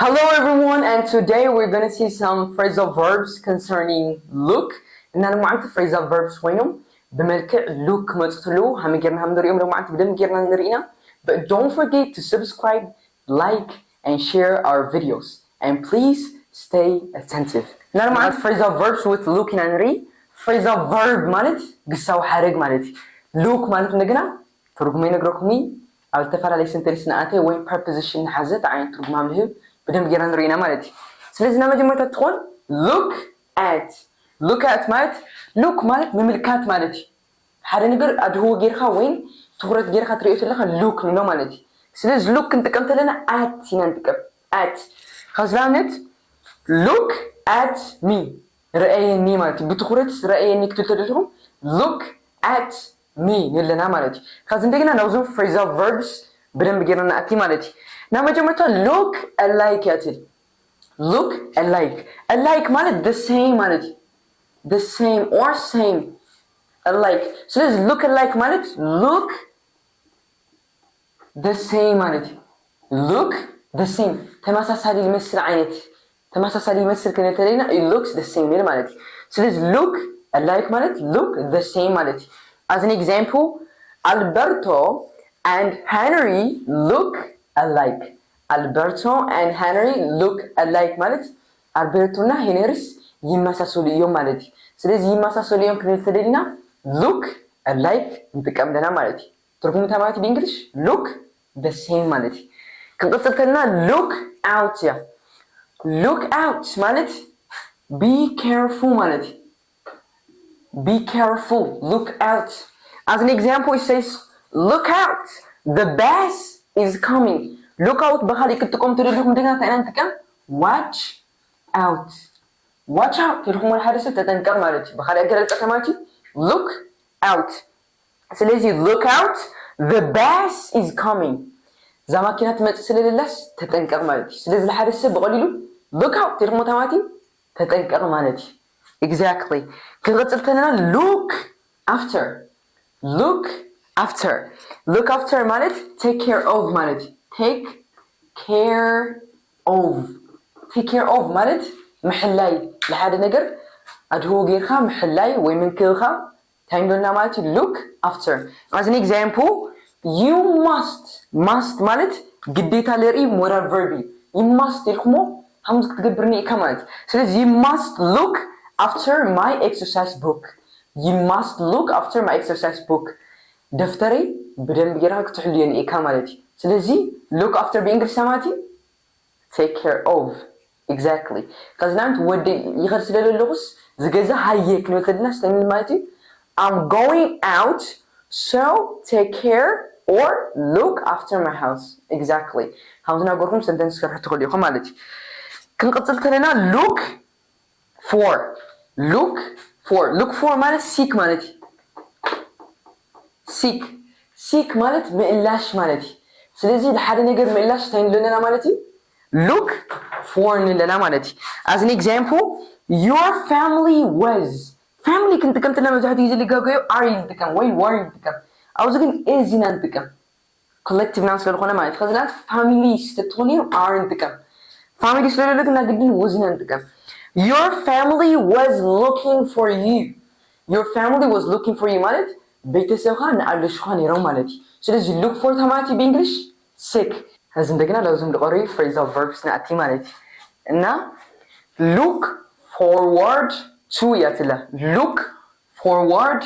Hello everyone, and today we're gonna see some phrasal verbs concerning look. إن أنا معك phrasal verbs وينهم بملكة look متصلو هم جرنا هم نريهم لو معك بدم جرنا نرينا. But don't forget to subscribe, like, and share our videos. And please stay attentive. إن أنا معك phrasal verbs with look and نري. Phrasal verb مالت قصة وحرق مالتي. Look مالت نجنا ترجمين نجركني. أو التفعل على sentence نأتي وين preposition حزت عين ترجمة ملهب. بدهم جيران رينا مالتي. سلزنا ما جمعت تدخل look at مالت look مالت مملكات مالتي. حدا نقدر أدهو جيرها وين تخرج جيرها تريت لها look منو مالتي. سلز look أنت كم تلنا at ينتكب at. خزرانت look at me رأيني مالتي بتخرج رأيني كتلت لهم look at me نلنا مالتي. خزندقنا نوزن phrasal verbs بدهم جيران أتي مالتي. نعم جمعتها look alike ياتي. look alike مالت the same مالتي. the same or same alike. so let's look alike مالت look the same مالتي. look the same تماساسالي يمثل عينتي. تماساسالي يمثل كنت لينا it looks the same مالتي. so let's look alike مالت look the same مالتي. as an example Alberto and Henry look alike. Alberto and Henry look alike ማለት አልበርቶ እና ሄንሪስ ይመሳሰሉ እዮም ማለት ነው። ስለዚህ ይመሳሰሉ እዮም ክንፈልግና look alike እንጥቀምደና ማለት ነው። ትርጉሙ ተማቲ በእንግሊሽ look the same ማለት ነው። ከቀጥተና look out ያ look out ማለት be careful ማለት ነው። be careful look out. As an example it says look out the bus is coming. look out بخلي كنت تقوم تريدكم دينا تأنت كم watch out تلهم الحادثة تتنكر مالتي بخلي أقرأ الكلماتي look out. سلزي look out the bus is coming زما كنا تمثل للناس تتنكر مالتي. سلزي الحادثة بقولي look out تلهم تماتي تتنكر مالتي. exactly. كنت قلت لنا look after مالت take care of مالتي. take care of مالت محلاي لحد نجر أدهو غيرها محلاي ومن كلها تايمنا مالتي look after. as an example you must مالت قديتها لري moral verb you must يلخمو همزك تقبرني كمالت. سلسل you must look after my exercise book دفتري بدل بيجرها كتحلين إيه كمالتي. سلسل look after بإنجليزي سماتي take care of. exactly. كذلك ودي يغرس للغز زجزة هايك نوتلنا استنى مالتي I'm going out so take care or look after my house. exactly. هاوزنا أقولكم sentence كرح تقولي خو مالتي. كن قصدت لنا look for مالت seek مالتي. seek مالت مقلاش مالتي. سلزي لحد نقدر مقلاش تين لنا مالتي look for لنا مالتي. as an example your family كنت لما جهد يجي لقاقيو are ينتكم وين were ينتكم أو زين is ينتكم collective nouns للخونة مالتي. خزنات family ستتوني are ينتكم family سلولو لك نقدين was ينتكم. your family was looking for you مالت بيتسوها نقلش خاني رو مالتي. سلزي look for تماتي بإنجليش sick. هذا عندنا لازم نقرأ phrasal verbs نأتي مالتي. إننا look forward to ياتلا look forward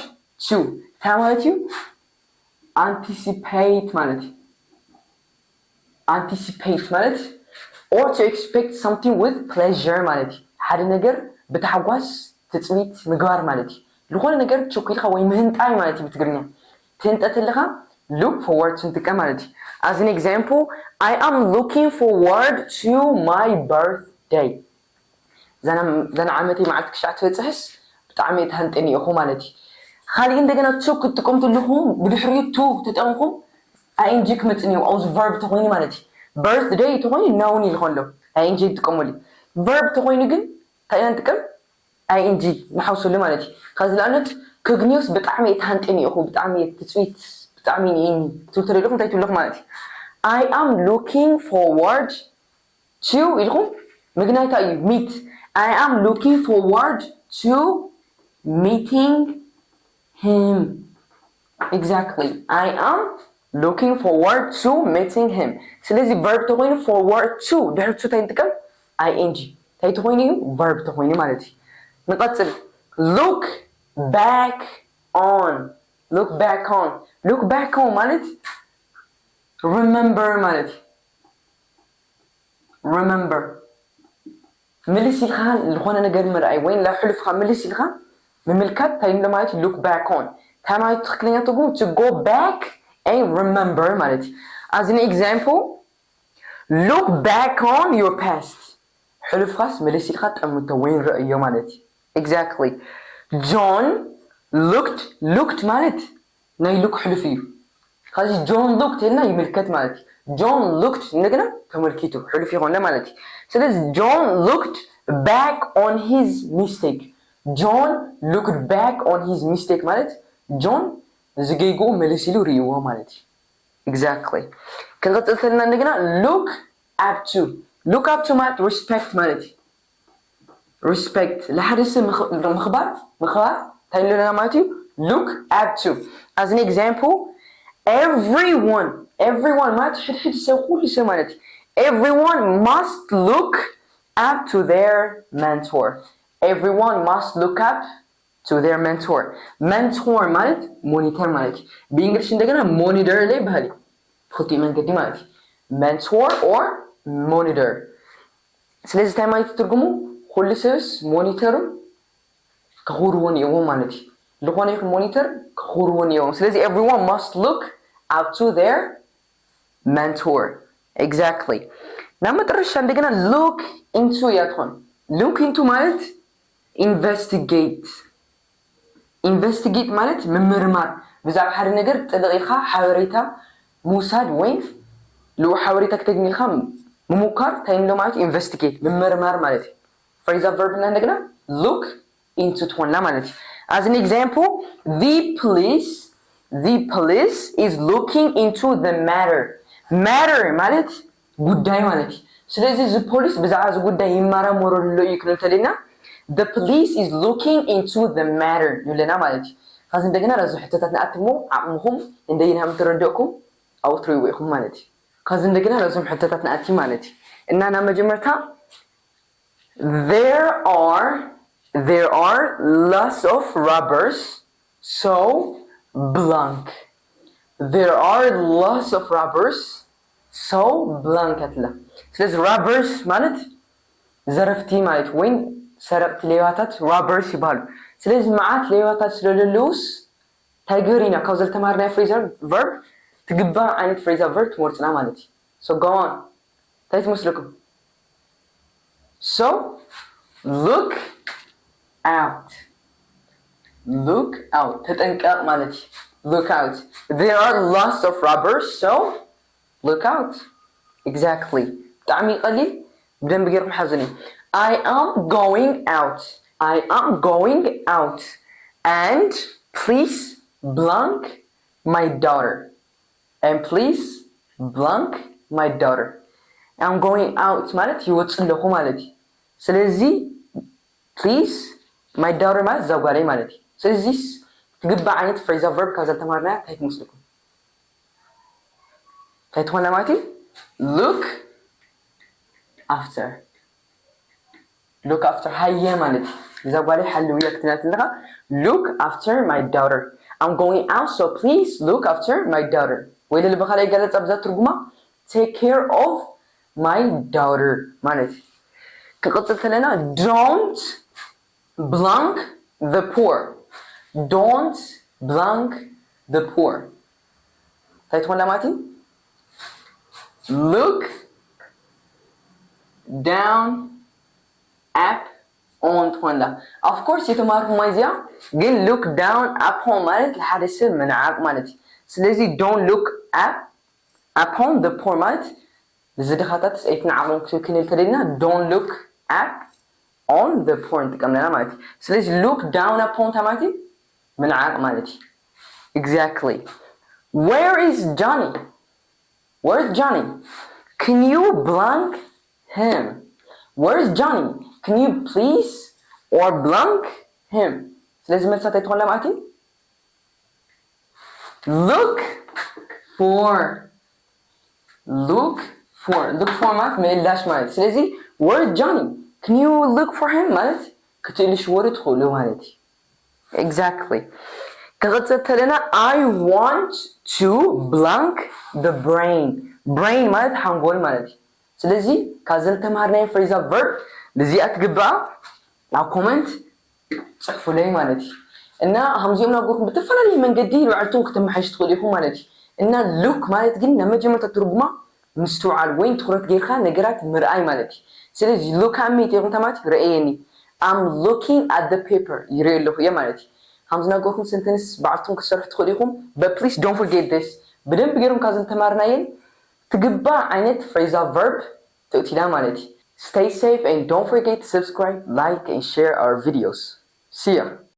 to تماتيو anticipate مالتي or to expect something with pleasure مالتي. حدا نجر بتحواس تسميت مجار مالتي. لقول نجر تشوكي لها ويمهنت أي مالتي بتقرني تنتقل لها look forward to مالتي. as an example I am looking forward to my birthday. زنا عمتي معك شعت تحس بتعمي تهنتني أخو مالتي. خالي عندنا تشوك تقوم تلهم بدحرية تو تتأمكم أينجيك متني أو verb تقولي مالتي birthday تقولي ناوني الخلو أينجي تقوم لي verb تقولي جن تاين تكم أينجي محوسوا لي مالتي. خذ لأنت كجنيوس بتعمي تهنتني أخو بتعمي تسويت بتعمي إني تقول لكم تايتوا لكم مالتي I am looking forward to ኢልኩም ምግናይታ እዩ meet I am looking forward to meeting him. Exactly. I am looking forward to meeting him. ስለዚህ verb ተኮይኑ forward to ድሕሪ to እንታይ ንጥቀም ing እንታይ ተኮይኑ እዩ verb ተኮይኑ ማለት እዩ ንቀፅል look back on ማለት remember ማለት remember ምልስ ኢልካ ዝኾነ ነገር ምርኣይ ወይ ለሕልፍካ ምልስ ኢልካ ምምልከት እንታይ ማለት look back on ታማይ ትክክለኛ ትርጉሙ to go back and remember ማለት as an example look back on your past ሕልፍካስ ምልስ ኢልካ ጠምቶ ወይ ርእዮ ማለት exactly John looked ማለት ናይ look ሕልፍ እዩ ካዚ John looked እና ይምልከት ማለት John looked እንደገና ተመልኪቱ ሕልፍ ይሆነ ማለት ስለዚህ John looked back on his mistake ማለት John ዝገይጎ መልሲሉ ሪዎ ማለት exactly ከቀጥተልና እንደገና look up to ማለት respect ማለት respect ለሐደ ሰብ ምኽባር ታይለና ማለት look up to as an example everyone ማለት ሕድ ሰብ ሁሉ ሰብ ማለት everyone must look up to their mentor mentor ማለት ሞኒተር ማለት በእንግሊሽ እንደገና ሞኒተር ላይ ባህል ፍልጥ መንገዲ ማለት mentor or monitor ስለዚህ ታይማይት ትርጉሙ ሁሉ ሰብስ ሞኒተሩ ከሁሩን ይው ማለት ለሆነ ሞኒተር ከሁሩን ይው ስለዚህ everyone must look up to their mentor exactly ናመጥረሻ እንደገና look into ያትሆን look into ማለት investigate ማለት ምምርማር ብዛዕባ ሓደ ነገር ጥልቂልካ ሓበሬታ ሙሳድ ወይ ለው ሓበሬታ ከተግኝልካ ምሙካር ታይንሎ ማለት investigate ምምርማር ማለት phrasal verb እና እንደገና look into ትሆንላ ማለት as an example the police is looking into the matter ማለት ጉዳይ ማለት ስለዚህ the police ብዛዕባ ጉዳይ ይመረምራሉ ይክንተልና the police is looking into the matter ይለና ማለት ካዝ እንደገና ረዙ ሕተታትና አትሞ አምሁም እንደየናም ተረዳኩም አውትሪ ወይኩም ማለት ካዝ እንደገና ረዙ ሕተታትና አቲ ማለት እና ና መጀመርታ there are lots of rubbers so blank አትላ ስለዚህ rubbers ማለት ዘረፍቲ ማለት ወይን ሰረቅት ሌዋታት robbers ይባሉ ስለዚህ ማዓት ሌዋታት ስለሌሉስ ታይገሪና ካውዘል ተማርና phrasal verb ትግባ አይነት phrasal verb ትወርጽና ማለት so go on ታይት መስለኩም so look out ተጠንቀቅ ማለት look out there are lots of robbers so look out exactly ጣዕሚ ቀሊል በደንብ ገርም ሐዘኒ I am going out and please blank my daughter I'm going out ማለት ይወጽለኹ ማለት ስለዚህ please my daughter ማለት ዘጓለይ ማለት ስለዚህ ትግባ አይነት phrasal verb ካዛ ተማርና ታይት መስልኩም ታይት ሆነ ማለት look after ሃየ ማለት ዘጓለይ ሓልውያ ክትናትልካ look after my daughter I'm going out so please look after my daughter ወይ ለልበኻላይ ገለጻ ብዛ ትርጉማ take care of my daughter ማለት ከቀጽል ተለና don't blank the poor ታይት ሆነ ማለት look down up on ትሆንላ of course የተማርኩም ማይዚያ ግን look down up on ማለት ለሓደ ሰብ ምንዓቅ ማለት ስለዚህ don't look up on the poor ማለት ዝድኻታት ኣይትንዓቆም ክንብል ተደልና don't look up on the poor እንጥቀምለና ማለት ስለዚህ look down up on ማለት ምንዓቅ ማለት exactly where's Johnny can you blank him. Where's Johnny? Can you please or blank him? ስለዚህ መልሳት አይተዋል ማለት ነው። look for ማለት ምላሽ ማለት ስለዚህ where's Johnny? Can you look for him ማለት ክትልሽ ወር ትخሉ ማለት exactly ከቀጥተለና I want to blank the brain ማለት ሃንጎል ማለት ስለዚህ ካዘል ተማርናይ phrasal verb ለዚህ አትግባ አው ኮሜንት ጽፉልኝ ማለት እና ሀምዚውና ጎኩም በተፈላለየ መንገዲ ልዕልቱን ክትመሐሽ ትخليكم ማለት እና look ማለት ግን ለመጀመሪያ ትርጉማ ምስተዋል ወይን ትኩረት ጌርካ ነገራት ምርአይ ማለት ስለዚህ look at me ተማት ረአየኒ I'm looking at the paper ይረለሁ የማለት ሀምዝና ጎኩም ሰንተንስ ባዕቱን ከሰርሕ ትخليكم but please don't forget this በደንብ ገሩም ካዘል ተማርናየን ትግባ አይነት phrasal verb ተውቲዳ ማለት Stay safe and don't forget to subscribe, like and share our videos. See ya!